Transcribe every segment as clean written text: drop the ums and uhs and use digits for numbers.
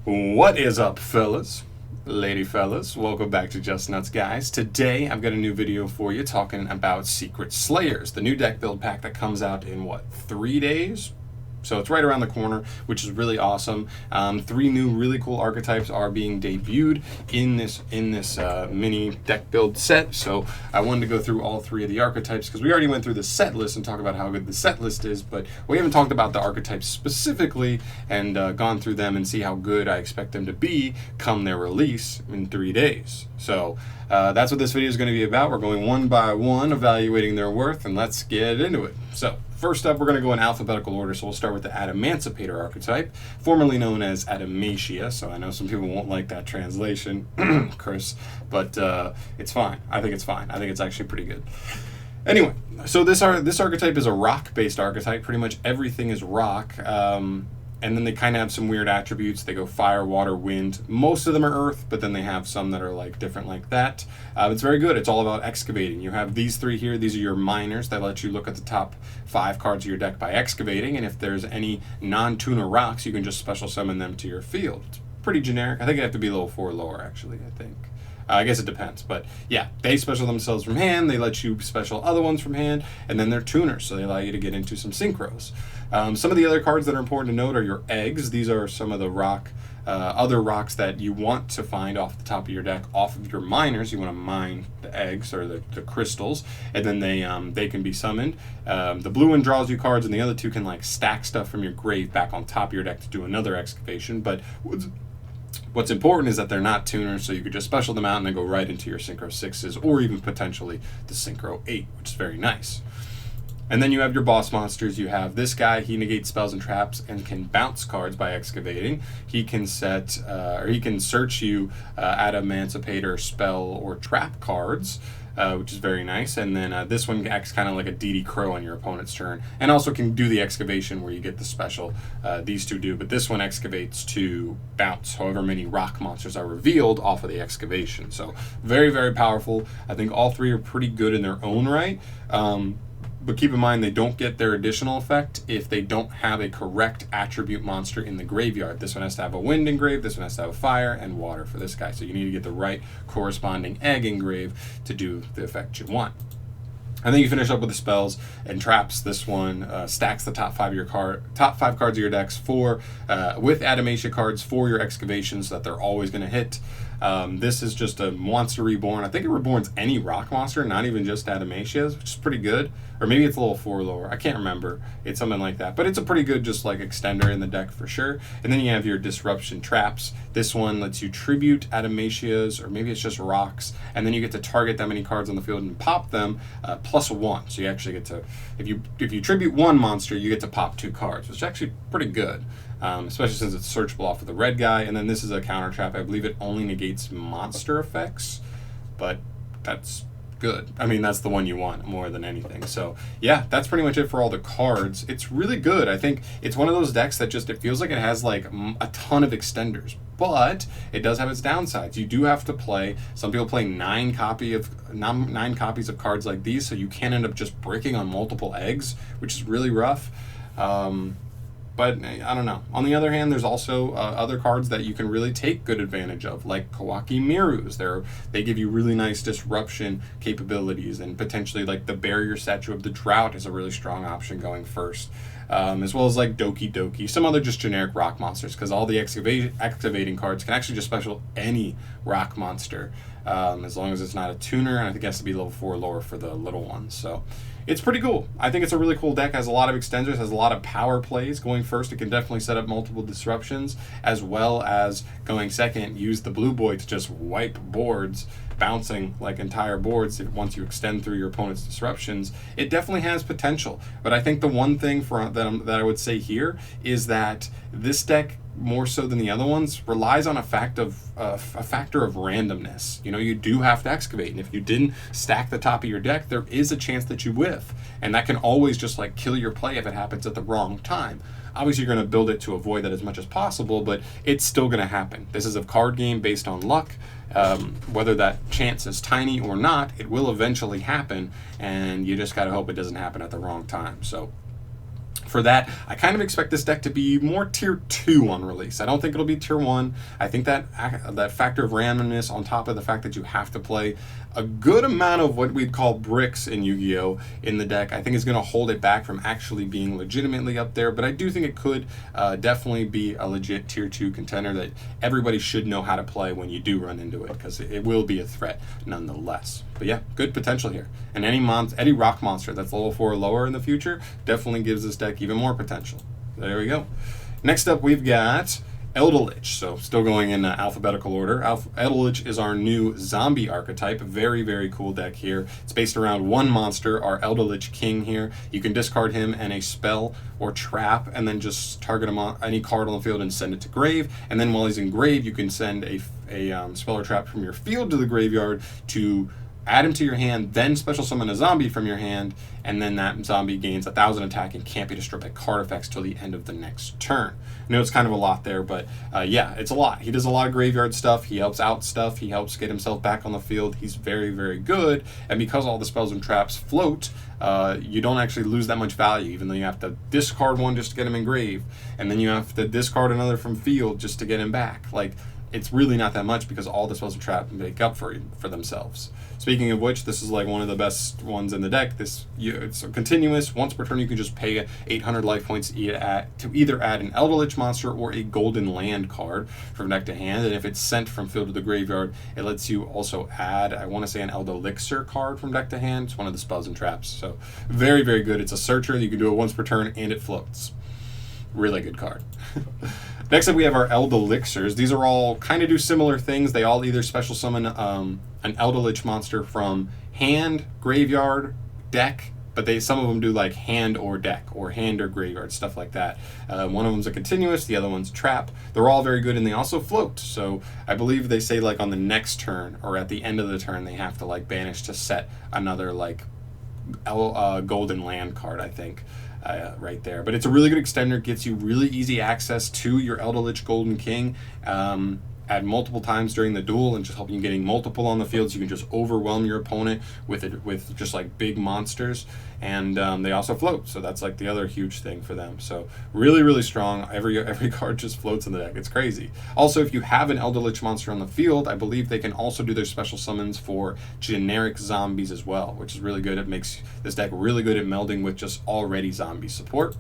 What is up, fellas? Lady fellas, welcome back to Just Nuts, guys. Today I've got a new video for you talking about Secret Slayers, the new deck build pack that comes out in 3 days? So it's right around the corner, which is really awesome. 3 new really cool archetypes are being debuted in this mini deck build set. So I wanted to go through all 3 of the archetypes because we already went through the set list and talked about how good the set list is, but we haven't talked about the archetypes specifically and gone through them and see how good I expect them to be come their release in 3 days. So that's what this video is going to be about. We're going one by one, evaluating their worth, and let's get into it. So first up, we're going to go in alphabetical order, so we'll start with the Emancipator archetype, formerly known as Emancipator. So I know some people won't like that translation, Chris, but it's fine. I think it's fine. I think it's actually pretty good. Anyway, so this archetype is a rock-based archetype. Pretty much everything is rock. And then they kind of have some weird attributes. They go fire, water, wind. Most of them are earth, but then they have some that are like different like that. It's very good. It's all about excavating. You have these 3 here. These are your miners that let you look at the top 5 cards of your deck by excavating. And if there's any non-tuner rocks, you can just special summon them to your field. It's pretty generic. I think I have to be level 4 lower, actually, I think. I guess it depends, but yeah, they special themselves from hand, they let you special other ones from hand, and then they're tuners, so they allow you to get into some synchros. Some of the other cards that are important to note are your eggs. These are some of the other rocks that you want to find off the top of your deck, off of your miners. You want to mine the eggs or the crystals, and then they can be summoned. The blue one draws you cards, and the other 2 can like stack stuff from your grave back on top of your deck to do another excavation, but what's important is that they're not tuners, so you could just special them out and then go right into your Synchro 6s, or even potentially the Synchro 8, which is very nice. And then you have your boss monsters. You have this guy. He negates spells and traps and can bounce cards by excavating. He can he can search you at Emancipator spell or trap cards, which is very nice. And then this one acts kind of like a DD Crow on your opponent's turn, and also can do the excavation where you get the special. These 2 do, but this one excavates to bounce however many rock monsters are revealed off of the excavation. So very, very powerful. I think all 3 are pretty good in their own right. But keep in mind, they don't get their additional effect if they don't have a correct attribute monster in the graveyard. This one has to have a wind engrave, this one has to have a fire, and water for this guy. So you need to get the right corresponding egg engrave to do the effect you want. And then you finish up with the spells and traps. This one stacks the top 5 cards of your decks with Adamantia cards for your excavations so that they're always going to hit. This is just a monster reborn. I think it reborns any rock monster, not even just Adamantias, which is pretty good. Or maybe it's level 4 lower. I can't remember. It's something like that. But it's a pretty good just like extender in the deck for sure. And then you have your disruption traps. This one lets you tribute Adamantias, or maybe it's just rocks, and then you get to target that many cards on the field and pop them +1. So you actually get to, if you tribute 1 monster, you get to pop 2 cards, which is actually pretty good. Especially since it's searchable off of the red guy. And then this is a counter trap. I believe it only negates monster effects, but that's good. I mean, that's the one you want more than anything. So yeah, that's pretty much it for all the cards. It's really good. I think it's one of those decks that just, it feels like it has like a ton of extenders, but it does have its downsides. You do have to play, some people play 9 copies of cards like these, so you can end up just breaking on multiple eggs, which is really rough. But I don't know. On the other hand, there's also other cards that you can really take good advantage of, like Kawaki Mirus. They give you really nice disruption capabilities, and potentially like the Barrier Statue of the Drought is a really strong option going first. As well as like Doki Doki, some other just generic rock monsters, because all the excavating cards can actually just special any rock monster, as long as it's not a tuner, and I think it has to be level 4 lower for the little ones. So it's pretty cool. I think it's a really cool deck. Has a lot of extenders, has a lot of power plays. Going first, it can definitely set up multiple disruptions, as well as going second, use the blue boy to just wipe boards, bouncing like entire boards once you extend through your opponent's disruptions. It definitely has potential. But I think the one thing that I would say here is that this deck, more so than the other ones, relies on a factor of randomness. You know, you do have to excavate, and if you didn't stack the top of your deck, there is a chance that you whiff, and that can always just like kill your play if it happens at the wrong time. Obviously, you're going to build it to avoid that as much as possible, but it's still going to happen. This is a card game based on luck. Whether that chance is tiny or not, it will eventually happen, and you just got to hope it doesn't happen at the wrong time. So For that, I kind of expect this deck to be more tier 2 on release. I don't think it'll be tier 1. I think that factor of randomness on top of the fact that you have to play a good amount of what we'd call bricks in Yu-Gi-Oh! In the deck, I think is going to hold it back from actually being legitimately up there, but I do think it could definitely be a legit tier 2 contender that everybody should know how to play when you do run into it, because it will be a threat nonetheless. But yeah, good potential here. And any rock monster that's level 4 or lower in the future definitely gives this deck even more potential. There we go. Next up, we've got Eldelich. So still going in alphabetical order. Eldelich is our new zombie archetype. Very, very cool deck here. It's based around one monster, our Eldelich King here. You can discard him and a spell or trap, and then just target him on any card on the field and send it to grave. And then while he's in grave, you can send a spell or trap from your field to the graveyard to add him to your hand, then special summon a zombie from your hand, and then that zombie gains 1,000 attack and can't be destroyed by card effects till the end of the next turn. I know it's kind of a lot there, but yeah, it's a lot. He does a lot of graveyard stuff. He helps out stuff. He helps get himself back on the field. He's very, very good. And because all the spells and traps float, you don't actually lose that much value, even though you have to discard one just to get him in grave, and then you have to discard another from field just to get him back. Like, it's really not that much because all the spells and traps make up for themselves. Speaking of which, this is like one of the best ones in the deck. It's a continuous. Once per turn, you can just pay 800 life points to either add an Eldelich monster or a golden land card from deck to hand. And if it's sent from field to the graveyard, it lets you also add, I want to say, an Eldelixir card from deck to hand. It's one of the spells and traps. So very, very good. It's a searcher. You can do it once per turn, and it floats. Really good card. Next up, we have our Eldelixirs. These are all kind of do similar things. They all either special summon an Eldelich monster from hand, graveyard, deck, but some of them do like hand or deck, or hand or graveyard, stuff like that. One of them's a continuous, the other one's trap. They're all very good, and they also float. So I believe they say like on the next turn or at the end of the turn, they have to like banish to set another like golden land card, I think. Right there. But it's a really good extender. Gets you really easy access to your Eldelich Golden King at multiple times during the duel, and just helping you getting multiple on the field, so you can just overwhelm your opponent with just like big monsters. And they also float, so that's like the other huge thing for them. So really, really strong. Every card just floats in the deck. It's crazy. Also, if you have an Eldelich monster on the field, I believe they can also do their special summons for generic zombies as well, which is really good. It makes this deck really good at melding with just already zombie support.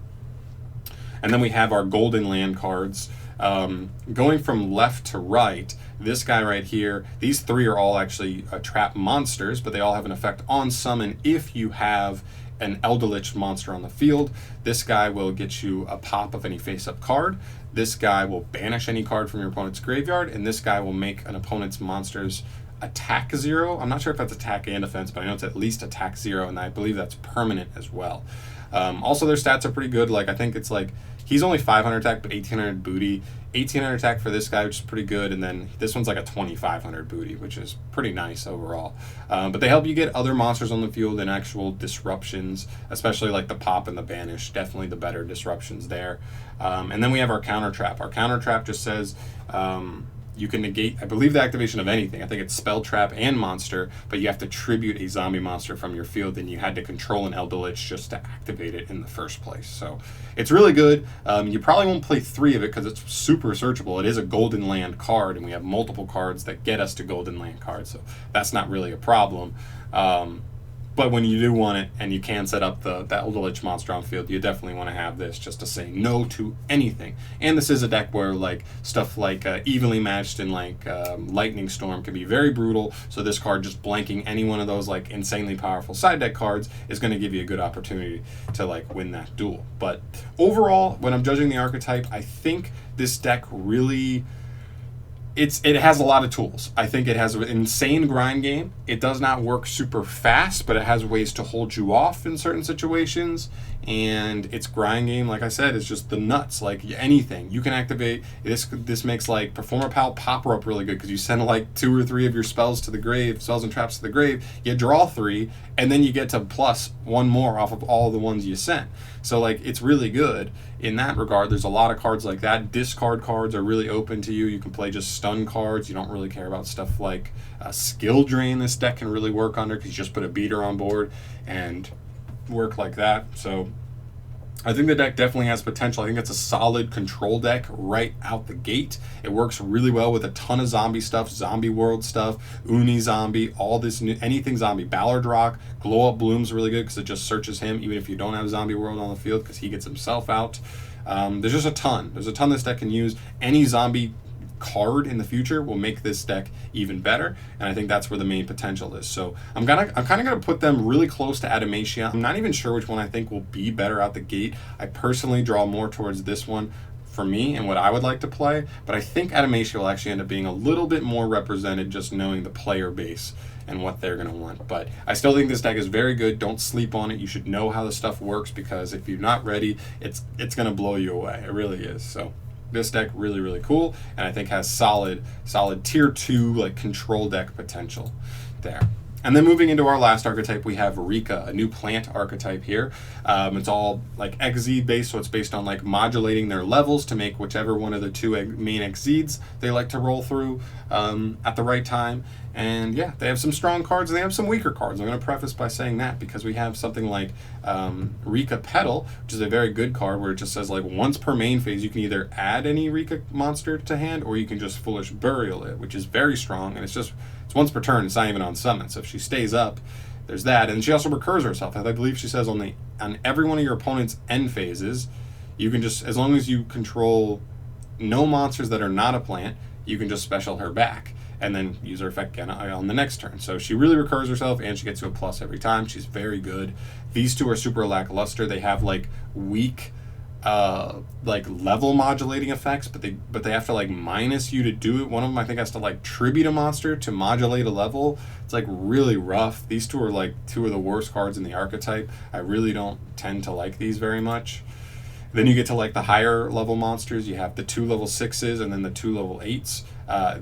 And then we have our golden land cards. Going from left to right, this guy right here, these three are all actually trap monsters, but they all have an effect on summon if you have an Eldelich monster on the field. This guy will get you a pop of any face-up card. This guy will banish any card from your opponent's graveyard, and this guy will make an opponent's monsters attack 0. I'm not sure if that's attack and defense, but I know it's at least attack 0, and I believe that's permanent as well. Also, their stats are pretty good. Like, I think it's like, he's only 500 attack, but 1800 booty. 1800 attack for this guy, which is pretty good, and then this one's like a 2500 booty, which is pretty nice overall. But they help you get other monsters on the field and actual disruptions, especially like the pop and the banish. Definitely the better disruptions there. And then we have our counter trap. Our counter trap just says you can negate, I believe, the activation of anything. I think it's spell, trap, and monster, but you have to tribute a zombie monster from your field, and you had to control an Eldelich just to activate it in the first place. So it's really good. You probably won't play 3 of it because it's super searchable. It is a golden land card, and we have multiple cards that get us to golden land cards, so that's not really a problem. But when you do want it, and you can set up the Eldelich monster on field, you definitely want to have this just to say no to anything. And this is a deck where like stuff like evenly matched and like Lightning Storm can be very brutal. So this card just blanking any one of those like insanely powerful side deck cards is going to give you a good opportunity to like win that duel. But overall, when I'm judging the archetype, I think this deck really, it has a lot of tools. I think it has an insane grind game. It does not work super fast, but it has ways to hold you off in certain situations. And its grind game, like I said, is just the nuts. Like anything you can activate. This makes like Performer Pal Popper up really good because you send like 2 or 3 of your spells to the grave, spells and traps to the grave. You draw 3, and then you get to plus 1 more off of all the ones you sent. So like it's really good in that regard. There's a lot of cards like that. Discard cards are really open to you. You can play just stun cards. You don't really care about stuff like skill drain. This deck can really work under because you just put a beater on board and work like that. So I think the deck definitely has potential. I think it's a solid control deck right out the gate. It works really well with a ton of zombie stuff, zombie world stuff, Uni zombie, all this new, anything zombie. Ballard Rock, Glow Up Bloom's really good because it just searches him even if you don't have zombie world on the field because he gets himself out. There's just a ton. There's a ton this deck can use. Any zombie card in the future will make this deck even better, and I think that's where the main potential is. So I'm kind of gonna put them really close to Adamantia. I'm not even sure which one I think will be better out the gate. I personally draw more towards this one for me and what I would like to play, but I think Adamantia will actually end up being a little bit more represented just knowing the player base and what they're going to want. But I still think this deck is very good. Don't sleep on it. You should know how the stuff works because if you're not ready, it's going to blow you away. It really is. So this deck really, really cool, and I think has solid tier 2 like control deck potential there. And then moving into our last archetype, we have Rika, a new plant archetype here. It's all like Xyz based, so it's based on like modulating their levels to make whichever one of the two main Xyzs they like to roll through at the right time. And yeah, they have some strong cards and they have some weaker cards. I'm going to preface by saying that because we have something like Rika Petal, which is a very good card where it just says like once per main phase you can either add any Rika monster to hand or you can just Foolish Burial it, which is very strong, and it's once per turn. It's not even on summon, so if she stays up, there's that. And she also recurs herself. I believe she says on every one of your opponent's end phases, you can just, as long as you control no monsters that are not a plant, you can just special her back and then use her effect again on the next turn. So she really recurs herself and she gets to a plus every time. She's very good. These two are super lackluster. They have like weak like level modulating effects, but they have to like minus you to do it. One of them I think has to like tribute a monster to modulate a level. It's like really rough. These two are like two of the worst cards in the archetype. I really don't tend to like these very much. Then you get to like the higher level monsters. You have the 2 level 6s and then the 2 level 8s.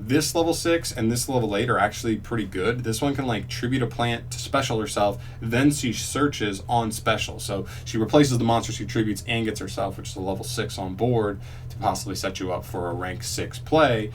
This level 6 and this level 8 are actually pretty good. This one can like tribute a plant to special herself, then she searches on special. So she replaces the monster she tributes and gets herself, which is a level 6 on board to possibly set you up for a rank 6 play.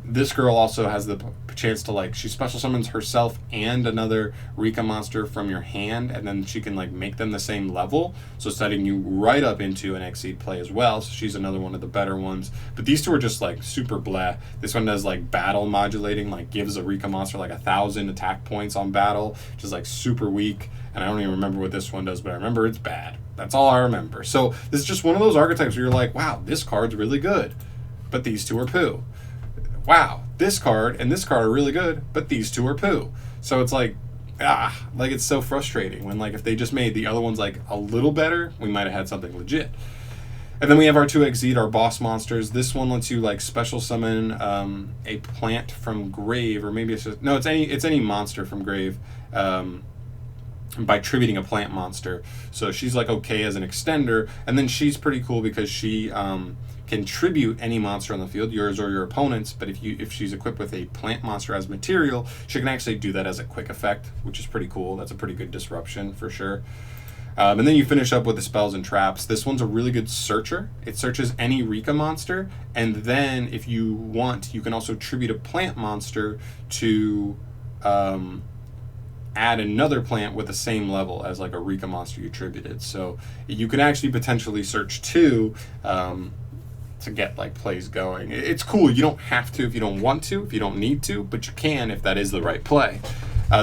This girl also has the chance to like, she special summons herself and another Rika monster from your hand, and then she can like make them the same level, so setting you right up into an Xyz play as well. So she's another one of the better ones. But these two are just like super blah. This one does like battle modulating, like gives a Rika monster like 1,000 attack points on battle, which is like super weak. And I don't even remember what this one does, but I remember it's bad. That's all I remember. So this is just one of those archetypes where you're like, wow, this card's really good, but these two are poo. Wow, this card and this card are really good, but these two are poo. So it's like, like it's so frustrating when like if they just made the other ones like a little better, we might have had something legit. And then we have our 2 Xyz, our boss monsters. This one lets you like special summon a plant from grave, or maybe it's just, no, it's any monster from grave by tributing a plant monster. So she's like okay as an extender, and then she's pretty cool because she can tribute any monster on the field, yours or your opponent's, but if she's equipped with a plant monster as material, she can actually do that as a quick effect, which is pretty cool. That's a pretty good disruption for sure. And then you finish up with the spells and traps. This one's a really good searcher. It searches any Rika monster, and then if you want, you can also tribute a plant monster to add another plant with the same level as like a Rika monster you tributed. So you can actually potentially search 2 to get like plays going. It's cool. You don't have to if you don't want to, if you don't need to, but you can if that is the right play.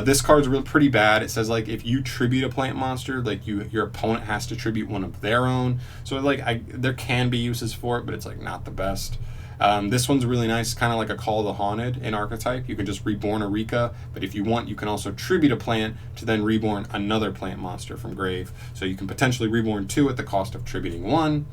This card's really pretty bad. It says like if you tribute a plant monster, like your opponent has to tribute one of their own. So like there can be uses for it, but it's like not the best. This one's really nice, kind of like a Call of the Haunted in archetype. You can just reborn a Rika, but if you want, you can also tribute a plant to then reborn another plant monster from grave. So you can potentially reborn 2 at the cost of tributing 1.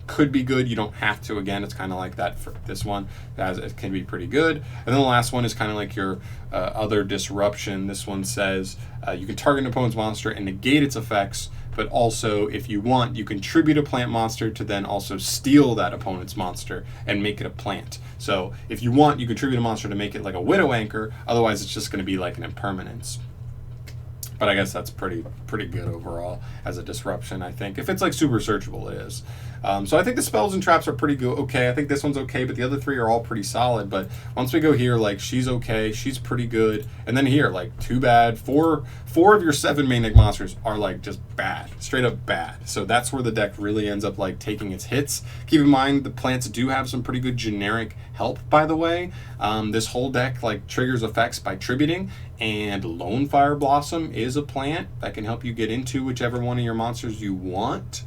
Could be good. You don't have to. Again, it's kind of like that for this one. It can be pretty good. And then the last one is kind of like your other disruption. This one says you can target an opponent's monster and negate its effects, but also if you want, you can tribute a plant monster to then also steal that opponent's monster and make it a plant. So if you want, you can tribute a monster to make it like a Widow Anchor. Otherwise, it's just going to be like an impermanence. But I guess that's pretty good overall as a disruption, I think. If it's like super searchable, it is. So I think the spells and traps are pretty good. Okay, I think this one's okay, but the other three are all pretty solid. But once we go here, like, she's okay, she's pretty good, and then here, like, too bad. Four of your 7 main deck monsters are like just bad, straight up bad. So that's where the deck really ends up like taking its hits. Keep in mind the plants do have some pretty good generic help, by the way. This whole deck like triggers effects by tributing, and Lone Fire Blossom is a plant that can help you get into whichever one of your monsters you want,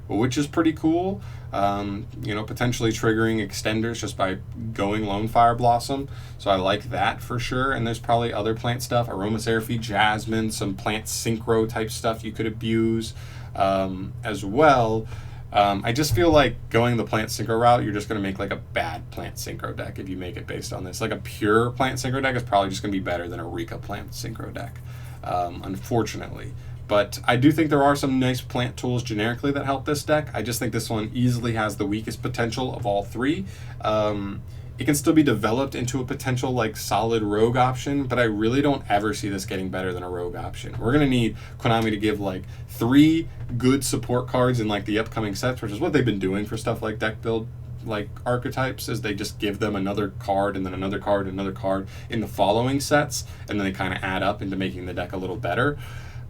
which is pretty cool. You know, potentially triggering extenders just by going Lone Fire Blossom. So I like that for sure. And there's probably other plant stuff, Aromatherapy, Jasmine, some plant synchro type stuff you could abuse as well. I just feel like going the plant synchro route, you're just going to make like a bad plant synchro deck if you make it based on this. Like a pure plant synchro deck is probably just going to be better than a Rika plant synchro deck, unfortunately. But I do think there are some nice plant tools generically that help this deck. I just think this one easily has the weakest potential of all three. It can still be developed into a potential like solid rogue option, but I really don't ever see this getting better than a rogue option. We're going to need Konami to give like 3 good support cards in like the upcoming sets, which is what they've been doing for stuff like deck build like archetypes, is they just give them another card and then another card and another card in the following sets, and then they kind of add up into making the deck a little better.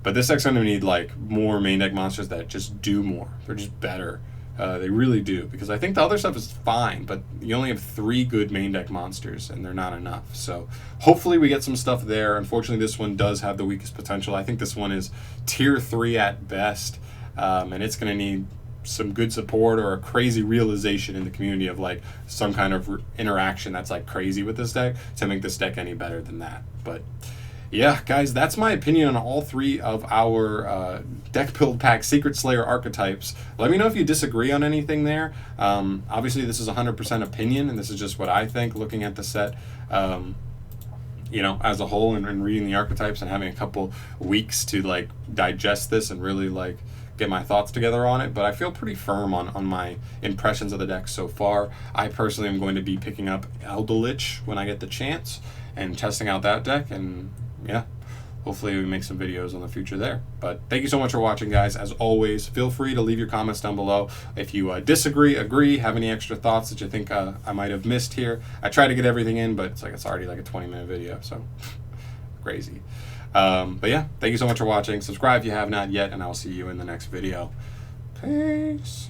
But this deck's going to need like more main deck monsters that just do more. They're just better. They really do, because I think the other stuff is fine, but you only have 3 good main deck monsters, and they're not enough. So hopefully we get some stuff there. Unfortunately, this one does have the weakest potential. I think this one is tier 3 at best, and it's going to need some good support or a crazy realization in the community of like some kind of interaction that's like crazy with this deck to make this deck any better than that. But yeah, guys, that's my opinion on all 3 of our deck build pack Secret Slayer archetypes. Let me know if you disagree on anything there. Obviously, this is 100% opinion, and this is just what I think looking at the set, you know, as a whole, and reading the archetypes and having a couple weeks to like digest this and really like get my thoughts together on it. But I feel pretty firm on my impressions of the deck so far. I personally am going to be picking up delish when I get the chance and testing out that deck, and yeah, hopefully we make some videos in the future there. But thank you so much for watching, guys. As always, feel free to leave your comments down below if you disagree, agree, have any extra thoughts that you think I might have missed here. I try to get everything in, but it's already like a 20-minute video, so crazy. But yeah, thank you so much for watching. Subscribe if you have not yet, and I'll see you in the next video. Peace.